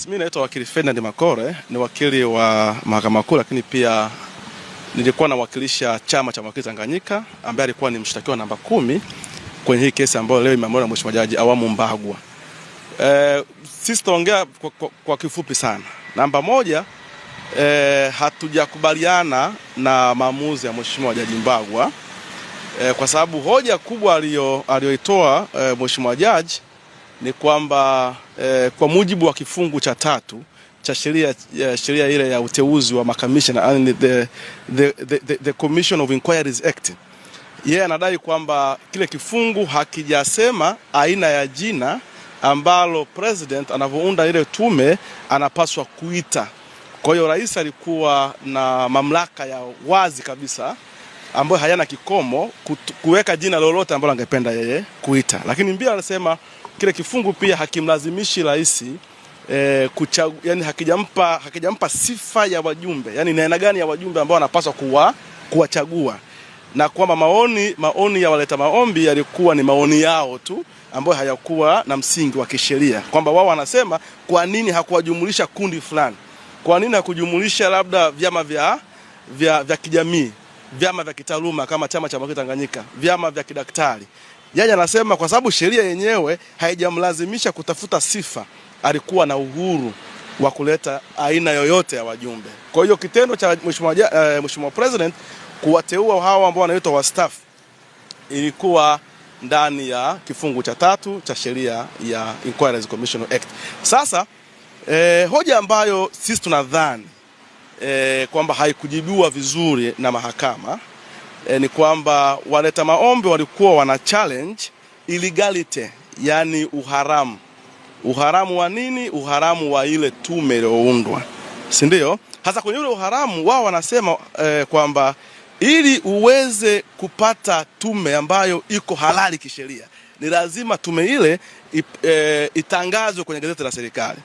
Mimi naitwa wakili Ferdinand Makore, ni wakili wa Mahakama Kuu, lakini pia nilikuwa nawakilisha chama cha mawakili Tanganyika ambaye alikuwa ni mshtakiwa namba 10 kwenye hii kesi ambayo leo imeamriwa na Mheshimiwa Jaji Awamu Mbagwa. Sisi tuongea kwa kifupi sana. Namba 1, hatujakubaliana na maamuzi ya Mheshimiwa Jaji Mbagwa kwa sababu hoja kubwa aliyoitoa Mheshimiwa Jaji ni kwamba kwa mujibu wa kifungu cha 3 cha sheria ile ya uteuzi wa makamishna, the Commission of Inquiries Act, yeye anadai kwamba kile kifungu hakijasema aina ya jina ambalo president anavyounda ile tume anapaswa kuita. Kwa hiyo rais alikuwa na mamlaka ya wazi kabisa ambayo hayana kikomo kuweka jina lolote ambalo angependa yeye kuita. Lakini mbili anasema kile kifungu pia hakimlazimishi rais yani hakijampa sifa ya wajumbe, yani ni aina gani ya wajumbe ambao anapaswa kuwachagua, na kwamba maoni ya waleta maombi yalikuwa ni maoni yao tu ambayo hayakuwa na msingi wa kisheria, kwamba wao wanasema kwa nini hakuwajumulisha kundi fulani, kwa nini hakujumulisha labda vyama vya kijamii, vyama vya kitaaluma kama chama cha mawakili Tanganyika, vyama vya kidaktari. Yeye anasema kwa sababu sheria yenyewe haijamlazimisha kutafuta sifa, alikuwa na uhuru wa kuleta aina yoyote ya wajumbe. Kwa hiyo kitendo cha Mheshimiwa President kuwateua hawa ambao wanaitwa wastaafu ilikuwa ndani ya kifungu cha 3 cha sheria ya Inquiries Commission Act. Sasa hoja ambayo sisi tunadhani kwamba haikujibiwa vizuri na mahakama ni kwamba waleta maombi walikuwa wana challenge illegality, yani uharamu. Uharamu wa nini? Uharamu wa ile tume iliyoundwa, si ndio? Hasa kwenye ule uharamu wao wanasema kwamba ili uweze kupata tume ambayo iko halali kisheria ni lazima tume ile itangazwe kwenye gazeti la serikali.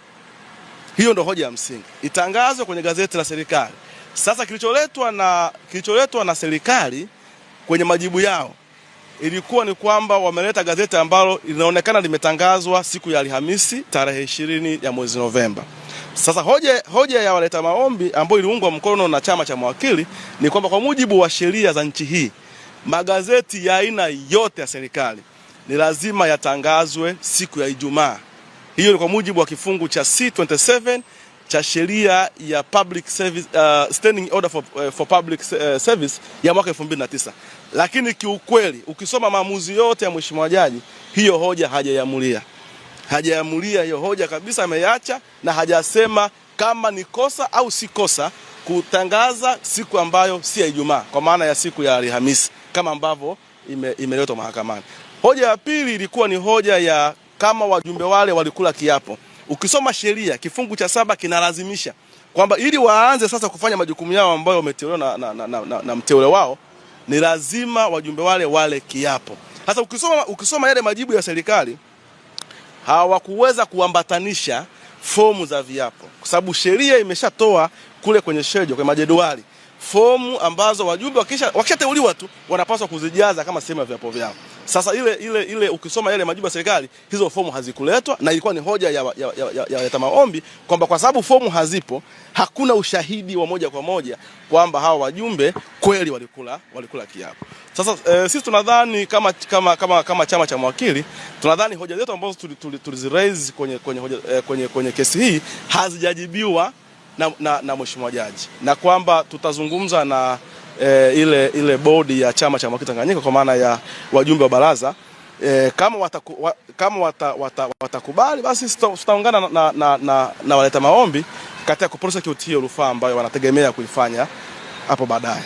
Hiyo ndio hoja ya msingi, itangazwe kwenye gazeti la serikali. Sasa kilicholetwa na serikali kwenye majibu yao ilikuwa ni kwamba wameleta gazeti ambalo linaonekana limetangazwa siku ya Alhamisi tarehe 20 ya mwezi Novemba. Sasa hoja ya waleta maombi ambayo iliungwa mkono na chama cha mawakili ni kwamba kwa mujibu wa sheria za nchi hii, magazeti ya aina yote ya serikali ni lazima yatangazwe siku ya Ijumaa. Hiyo ni kwa mujibu wa kifungu cha C27 cha sheria ya Public Service Standing Order for Public Service ya mwaka 2009. Lakini kiukweli ukisoma maamuzi yote ya Mheshimiwa Jaji, hiyo hoja hajaamulia hiyo hoja kabisa, ameiacha na hajasema kama ni kosa au si kosa kutangaza siku ambayo si ya Ijumaa, kwa maana ya siku ya Alhamisi kama ambavyo imeletwa mahakamani. Hoja ya pili ilikuwa ni hoja ya kama wajumbe wale walikula kiapo. Ukisoma sheria kifungu cha 7 kinalazimisha kwamba ili waanze sasa kufanya majukumu yao ambayo wameteuliwa na mteule wao, ni lazima wajumbe wale kiapo. Sasa ukisoma yale majibu ya serikali, hawakuweza kuambatanisha fomu za viapo, kwa sababu sheria imeshatoa kule kwenye schedule, kwenye majedwali, fomu ambazo wajumbe wakishateuliwa tu wanapaswa kuzijaza kama sehemu ya viapo vyao. Sasa ile ukisoma yale majibu ya serikali, hizo fomu hazikuletwa, na ilikuwa ni hoja ya maombi kwamba kwa sababu fomu hazipo, hakuna ushahidi wa moja kwa moja kwamba hawa wajumbe kweli walikula kiapo. Sasa sisi tunadhani kama chama cha mawakili, tunadhani hoja zetu ambazo tuliziraise kwenye kesi hii hazijajibiwa na Mheshimiwa Jaji, na kwamba tutazungumza na ile bodi ya chama cha mawakili Tanganyika kwa maana ya wajumbe wa baraza, kama watakubali basi tutaungana na waleta maombi katika kuprosecute hiyo rufaa ambayo wanategemea kuifanya hapo baadaye.